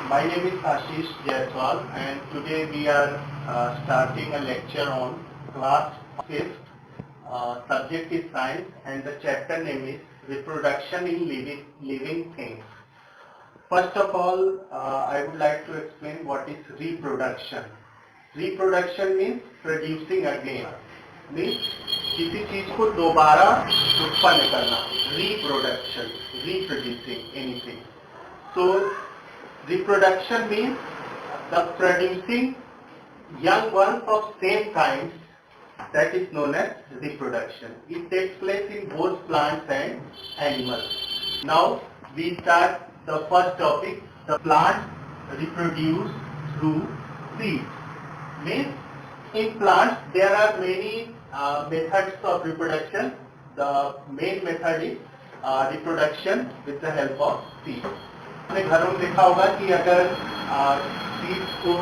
My name is Ashish Jaiswal and today we are starting a lecture on class 5th. Subject is science and the chapter name is reproduction in living things. First of all, I would like to explain what is reproduction. Reproduction means producing again. Means किसी चीज को दोबारा उत्पन्न करना. Reproduction, reproducing anything. So reproduction means the producing young ones of same kind, that is known as reproduction. It takes place in both plants and animals. Now we start the first topic. The plant reproduce through seeds. Means in plants there are many methods of reproduction. The main method is reproduction with the help of seeds. आपने घरों में देखा होगा कि अगर seeds को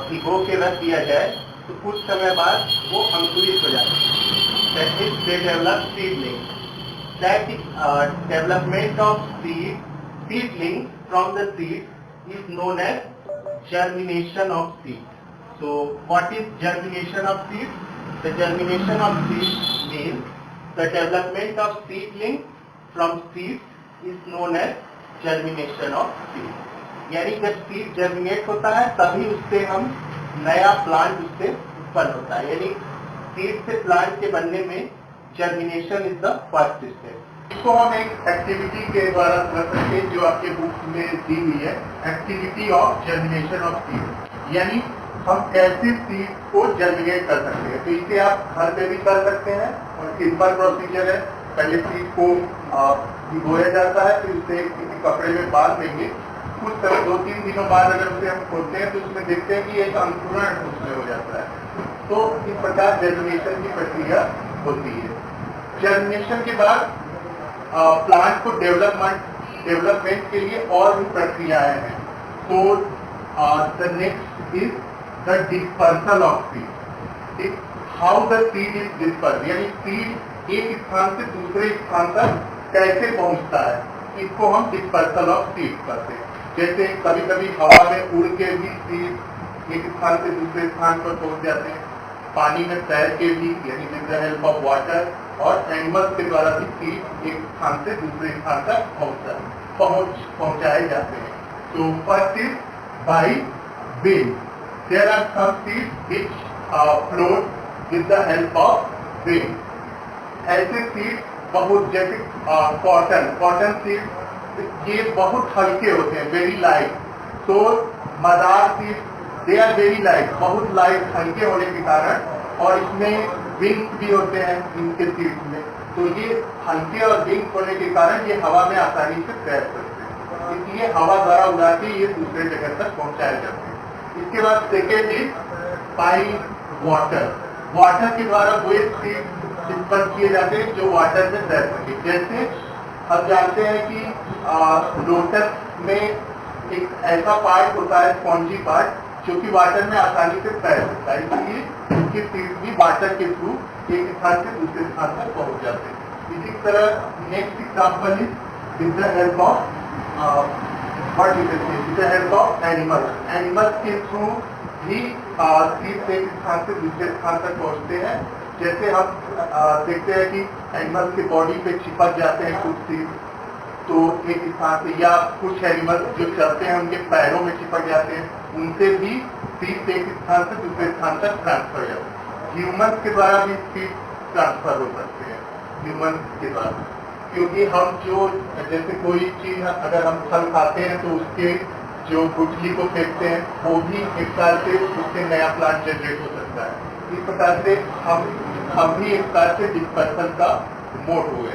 भिगो के रख दिया जाए तो कुछ समय बाद वो अंकुरित हो जाते हैं. That is, they develop seedlings. That is development of seedling from the seed is known as germination of seed. So what is germination of seed? The germination of seed means the development of seedling from seed is known as germination of seed. यानी जब seed germinate होता है तभी उससे हम नया plant उससे उत्पन्न होता है. यानी सीड से प्लांट के बनने में germination is the first step. इसको हम एक एक्टिविटी के द्वारा कर सकते हैं जो आपके बुक में दी हुई है, activity of germination of seed. यानी हम कैसे सीड को जर्मिनेट कर सकते हैं. तो इसे आप घर पे भी कर सकते हैं और सिंपल प्रोसीजर है. पहले सीड को भिगोया जाता है, फिर उसे किसी कपड़े में बांध देंगे. कुछ समय 2-3 दिनों बाद अगर उसे हम खोलते हैं तो उसमें देखते हैं कि एक अंकुरण उसमें हो जाता है. तो इस प्रकार जर्मिनेशन की प्रक्रिया होती है. जर्मिनेशन के बाद प्लांट को डेवलपमेंट के लिए और भी प्रक्रियाएं हैं. तो the next is the dispersal of seed. How the seed is disperse, यानी सीड एक स्थान से दूसरे स्थान तक कैसे पहुंचता है, इसको हम डिस्पर्सल ऑफ सीड करते हैं. जैसे कभी कभी हवा में उड़ के भी सीड एक स्थान से दूसरे स्थान पर पहुंच जाते हैं. पानी में तैर के भी, यानी with the help of water, और एनिमल्स के द्वारा भी सीड एक स्थान से दूसरे स्थान तक पहुंचाए जाते हैं. तो first is by wind. There are some seeds which float with the help of wind. ऐसे सीड बहुत, जैसे कॉटन सीड, ये बहुत हल्के होते हैं, वेरी लाइट. तो mother seed, they are very light, बहुत लाइट, हल्के होने के कारण, और इसमें विंग्स भी होते हैं इनके सीड्स में. तो ये हल्के और विंग्स होने के कारण ये हवा में आसानी से तैर सकते हैं. इसलिए हवा द्वारा उड़ा के ये दूसरे जगह तक पहुंचाए जाते हैं. इसके बाद second is by water. Water के द्वारा वो सीड उत्पन्न किए जाते हैं जो वाटर में तैर सके. जैसे हम जानते हैं कि लोटस में एक ऐसा पार्ट होता है, स्पॉन्जी पार्ट, जो कि वाटर में आसानी से तैर सकता है. इसलिए उनके सीड भी वाटर के थ्रू एक स्थान से दूसरे स्थान तक पहुंच जाते हैं. इसी तरह next example is with the help of with the help of animals. Animals के थ्रू भी सीड से एक स्थान से दूसरे स्थान तक पहुंचते हैं. जैसे हम देखते हैं कि एनिमल्स के बॉडी पे चिपक जाते हैं कुछ सीड, तो एक स्थान से, या कुछ एनिमल्स जो चलते हैं उनके पैरों में चिपक जाते हैं, उनसे भी सीड एक स्थान से दूसरे स्थान तक ट्रांसफर हो जाते हैं. ह्यूमन्स के द्वारा भी सीड ट्रांसफर हो सकते हैं, ह्यूमन्स के द्वारा. क्योंकि हम जो, जैसे कोई चीज अगर हम फल खाते हैं तो उसके जो गुठली को फेंकते हैं वो भी एक साल से उससे नया प्लांट जनरेट हो सकता है. इस प्रकार से हम भी एक प्रकार से डिस्पर्सल का मोड हुए.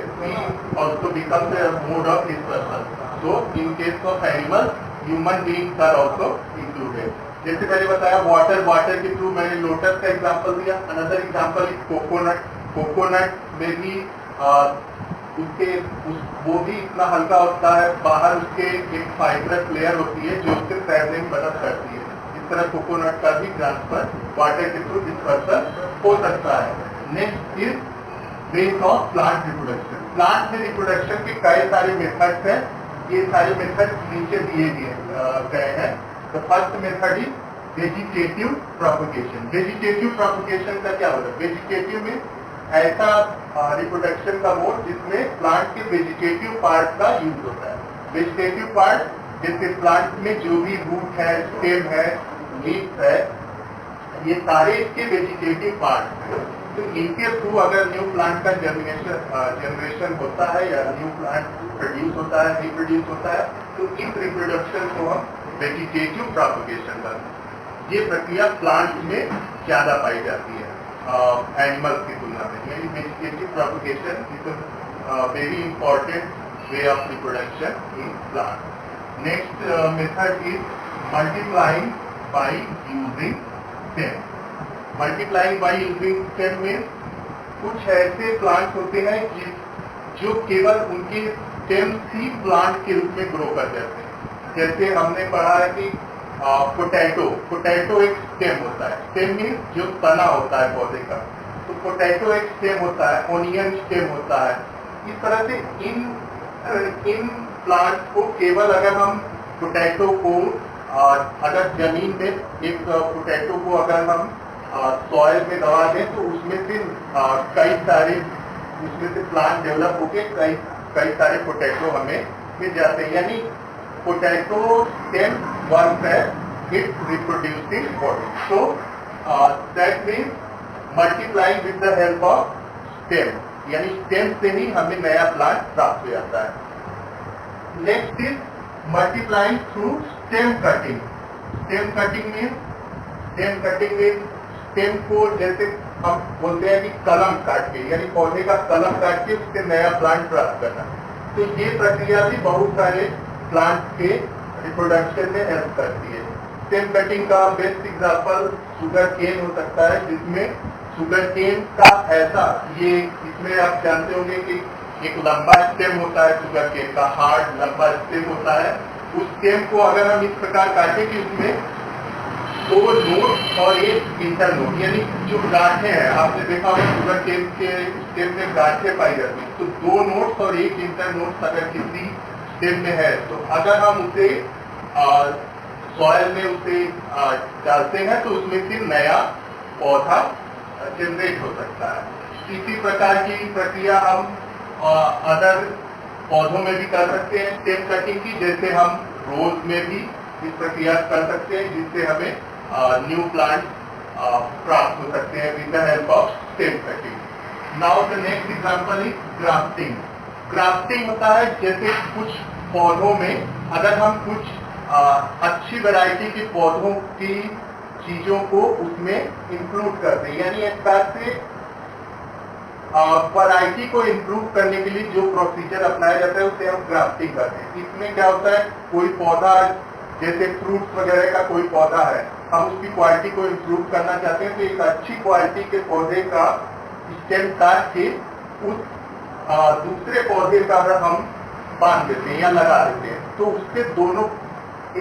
Also become the mode of dispersal. So in case of animal, human beings are also included. जैसे पहले बताया वाटर के थ्रू मैंने लोटस का एग्जांपल दिया. Another example is coconut. Coconut में भी वो भी इतना हल्का होता है, बाहर उसके एक फाइब्रस लेयर होती है जो उससे तैरने में मदद करती है. इस तरह कोकोनट का भी ट्रांसफर वाटर के थ्रू डिस्पर्सल हो सकता है. Next is ways of plant reproduction. Plant में रिप्रोडक्शन के कई सारे मेथड्स हैं ये सारे मेथड नीचे दिए गए हैं। तो first method is vegetative propagation. Vegetative propagation का क्या होता है? वेजिटेटिव में ऐसा रिप्रोडक्शन का मोड जिसमें प्लांट के वेजिटेटिव पार्ट का यूज होता है। वेजिटेटिव पार्ट जैसे प्लांट में जो भी रूट है, स्टेम है, लीफ है, ये सारे इसके वेजिटेटिव पार्ट हैं। तो इनके थ्रू अगर न्यू प्लांट का जनरेशन होता है या न्यू प्लांट प्रोड्यूस होता है, रिप्रोड्यूस होता है, तो इस रिप्रोडक्शन को हम वेजिटेटिव प्रोपगेशन कहते हैं। ये प्रक्रिया प्लांट में ज्यादा पाई जाती है एनिमल्स की तुलना में। यानी vegetative propagation is very important way of reproduction in plant. Next method is multiplying by using stem. Multiplying by using stem में कुछ ऐसे प्लांट होते हैं जो केवल उनके स्टेम ही प्लांट के रूप में ग्रो कर जाते हैं। जैसे हमने पढ़ा है कि पोटैटो एक स्टेम होता है। स्टेम मीन्स जो तना होता है पौधे का। तो पोटैटो एक स्टेम होता है, ओनियन स्टेम होता है। इस तरह से इन प्लांट को केवल अगर हम पोटैटो को अगर जमीन में एक पोटैटो को अगर हम सॉइल में दबा दें तो उसमें से कई सारे प्लांट डेवलप होके कई सारे पोटैटो हमें मिल जाते हैं। यानी पोटैटो स्टेम वर्क है it reproducing body. So that means multiplying with the help of stem, यानी स्टेम से ही हमें नया प्लांट प्राप्त हो जाता है। Next is multiplying through stem cutting. Stem cutting means stem को जैसे हम बोलते हैं कि कलम काट के, यानी पौधे का कलम काट के उससे नया प्लांट प्राप्त करना। तो ये प्रक्रिया भी बहुत सारे प्लांट के रिप्रोडक्शन में हेल्प करती है। स्टेम कटिंग का बेस्ट एग्जांपल शुगर केन हो सकता है, जिसमें शुगर केन का ऐसा ये इसमें आप जानते होंगे कि एक लंबा स्टेम होता है शुगर केन का, हार्ड लंबा स्टेम होता है। उस स्टेम को अगर हम इस प्रकार काटें कि उसमें 2 नोड और एक इंटर नोड, यानी जो गांठें हैं, आपने देखा होगा शुगर केन के स्टेम में गांठें पाई जाती है। तो 2 नोड्स और एक इंटर नोड अगर किसी स्टेम में है तो अगर हम उसे सॉइल में उसे डालते हैं तो उसमें से नया पौधा जनरेट हो सकता है। इसी प्रकार की प्रक्रिया हम अदर पौधों में भी कर सकते हैं स्टेम कटिंग की। जैसे हम रोज में भी इस प्रक्रिया कर सकते हैं, जिससे हमें न्यू प्लांट प्राप्त हो सकते हैं with the help of stem cutting. Now the next example is grafting. Grafting होता है जैसे कुछ पौधों में अगर हम कुछ अच्छी वैरायटी के पौधों की चीजों को उसमें इंक्लूड करते हैं, यानी एक तरह से वैरायटी को इम्प्रूव करने के लिए जो प्रोसीजर अपनाया जाता है उसे हम ग्राफ्टिंग करते हैं। इसमें क्या होता है, कोई पौधा जैसे फ्रूट्स वगैरह का कोई पौधा है, हम उसकी क्वालिटी को इम्प्रूव करना चाहते हैं तो एक अच्छी क्वालिटी के पौधे का स्टेम काट के उस दूसरे पौधे का हम बांध देते हैं या लगा देते हैं, तो उससे दोनों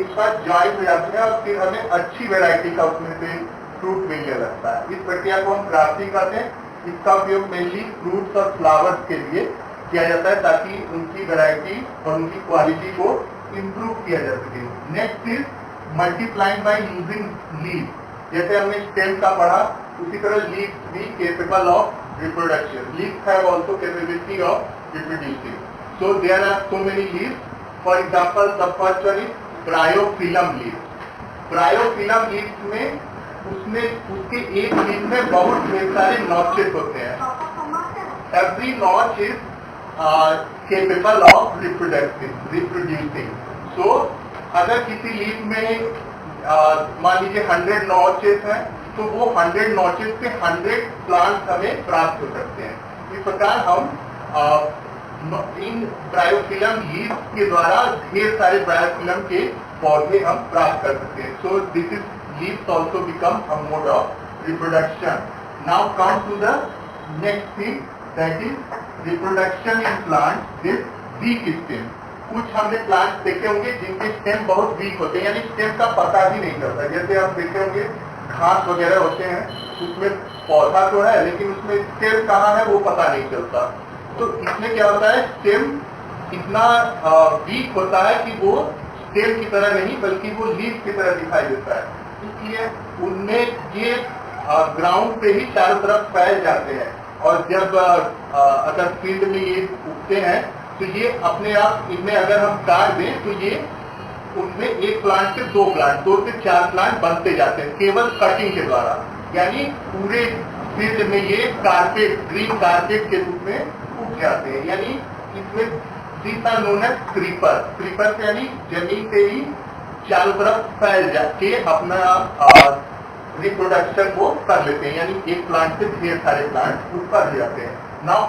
एक साथ ज्वाइन हो जाते हैं और फिर हमें अच्छी वैरायटी का उसमें से फ्रूट मिलने लगता है। इस प्रक्रिया को हम ग्राफ्टिंग करते हैं। इसका उपयोग मेनली फ्रूट्स और फ्लावर्स के लिए किया जाता है ताकि उनकी वैरायटी और उनकी क्वालिटी को इम्प्रूव किया जा सके। Next is multiplying by using leaf. जैसे हमने स्टेम का पढ़ा, उसी तरह लीफ भी capable of reproduction. Leaf have also capability of reproducing. So there are so many leaf. For example the first one is bryophyllum leaf. Bryophyllum leaf में उसके एक लीफ में बहुत ढेर सारे नॉचेस होते हैं। Every notch is capable of reproducing. So अगर किसी लीफ में मान लीजिए 100 नॉचेस हैं तो वो 100 नॉचेस से 100 प्लांट्स हमें प्राप्त हो सकते हैं। इस प्रकार हम इन ब्रायोफिलम लीफ के द्वारा ढेर सारे ब्रायोफिलम के पौधे हम प्राप्त कर सकते हैं। So this is leaves also become a mode of reproduction. Now come to the next thing, that is reproduction in plants with weak stem. कुछ हमने प्लांट देखे होंगे जिनके स्टेम बहुत वीक होते हैं, यानी स्टेम का पता ही नहीं चलता। जैसे आप देखे होंगे घास वगैरह होते हैं, उसमें पौधा तो है लेकिन उसमें स्टेम कहाँ है वो पता नहीं चलता। तो इसमें क्या होता है, स्टेम इतना वीक होता है कि वो स्टेम की तरह नहीं बल्कि वो लीफ की तरह दिखाई देता है। इसलिए उनमें ये ग्राउंड पे ही चारों तरफ फैल जाते हैं और जब अगर फील्ड में ये उगते हैं तो ये अपने आप इनमें अगर हम काट दें तो ये उनमें एक प्लांट से दो से चार प्लांट बनते जाते हैं केवल कटिंग के द्वारा। यानी पूरे फील्ड में ये कारपेट ग्रीन कारपेट के रूप में उग जाते हैं। यानी इसमें these are known as creeper यानी जमीन पे ही चारों तरफ फैल जाके अपना रिप्रोडक्शन वो कर लेते हैं। यानी एक प्लांट से ढेर सारे प्लांट ऊपर जाते हैं। Now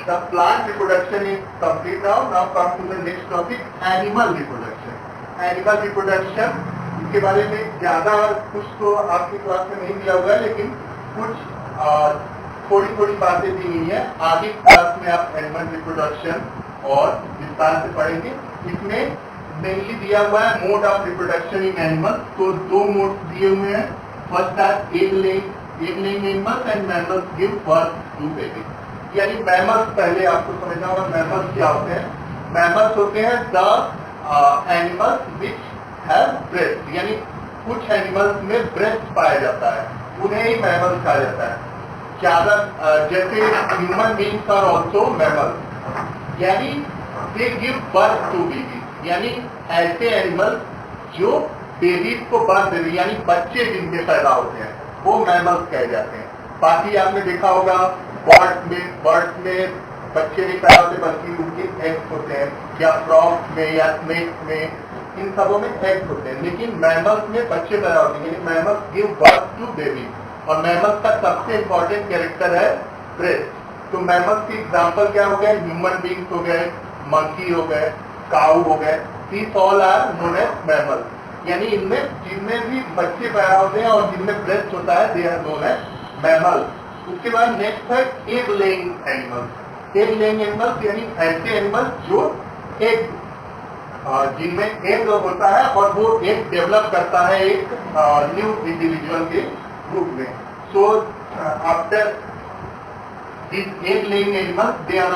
the plant reproduction is complete. Now come to the next topic, animal reproduction. Animal reproduction इसके बारे में ज्यादा कुछ तो आपकी क्लास में नहीं दिया हुआ है, लेकिन कुछ थोड़ी बातें दी हुई है। आगे क्लास में आप एनिमल रिप्रोडक्शन और विस्तार से पढ़ेंगे। इसमें मेनली दिया हुआ है mode of reproduction in animal. तो दो मोड दिए हुए हैं। First are egg laying animals and mammals give birth to baby. यानी मैमल्स पहले आपको समझना होगा मैमल्स क्या होते हैं। मैमल्स होते हैं the animals which have breast. यानी कुछ एनिमल्स में ब्रेस्ट पाया जाता है, उन्हें ही मैमल्स कहा जाता है। ज्यादा जैसे human beings are also mammals. यानी they give birth to baby. यानी ऐसे एनिमल जो बेबीज को बर्थ दे यानी बच्चे जिनके पैदा होते हैं वो मैमल्स कहे जाते हैं। बाकी आपने देखा होगा बर्ड्स में बच्चे नहीं पैदा होते बल्कि उनके एग्स होते हैं, या फ्रॉग में या स्नेक में, इन सबों में एग्स होते हैं। लेकिन मैमल्स में बच्चे पैदा होते हैं। यानी mammals give birth to baby. और मैमल्स का सबसे इंपॉर्टेंट कैरेक्टर है ब्रेस्ट। तो मैमल्स की एग्जाम्पल क्या हो गए? ह्यूमन बींग्स हो गए, मंकी हो गए, काऊ हो गए। These all are known as mammals. यानी इनमें जिनमें भी बच्चे पैदा होते हैं और जिनमें ब्रेस्ट होता है they are known as mammals. उसके बाद नेक्स्ट है egg laying animals. Egg laying animals यानी ऐसे एनिमल्स जो एग जिनमें एग होता है और वो एग डेवलप करता है एक न्यू इंडिविजुअल के रूप में। So after these egg laying animals, they are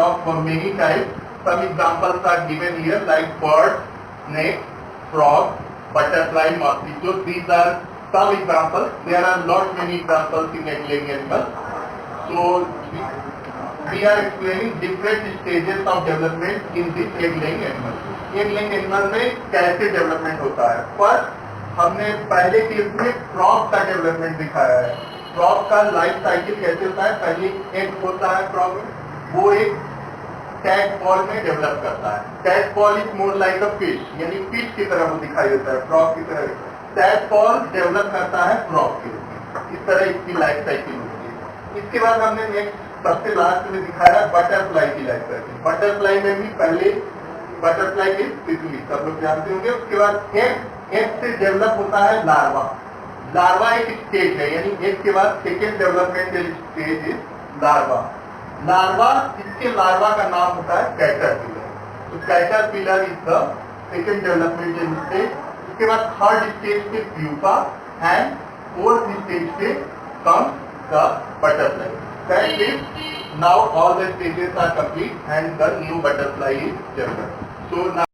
of many types. Some examples are given here like bird, snake, frog, butterfly, mosquito. These are some examples. There are lot many examples in egg laying animals. So we are explaining different stages of development in this egg laying animal. Egg laying animal में कैसे development होता है? First हमने पहले case में frog का development दिखाया है। फ्रॉग का लाइफ साइकिल कैसे होता है? पहले एग होता है फ्रॉग में, वो एक टैडपॉल में डेवलप करता है। Tadpole is more like a fish, यानी फिश की तरह वो दिखाई देता है, फ्रॉग की तरह। टैडपॉल डेवलप करता है फ्रॉग के रूप में। इस तरह इसकी लाइफ साइकिल होती है। इसके बाद हमने नेक्स्ट सबसे लास्ट में दिखाया बटरफ्लाई की लाइफ साइकिल। बटरफ्लाई में भी पहले बटरफ्लाई की तितली सब लोग जानते होंगे। उसके बाद एग से डेवलप होता है लार्वा। लार्वा एक स्टेज है, यानी एक के बाद second developmental stage is larva. इसके लार्वा का नाम होता है कैटरपिलर। तो caterpillar is the second developmental stage. उसके बाद थर्ड स्टेज पे प्यूपा एंड फोर्थ स्टेज पे comes the butterfly. That is, now all the stages are complete and the new butterfly is developed. So now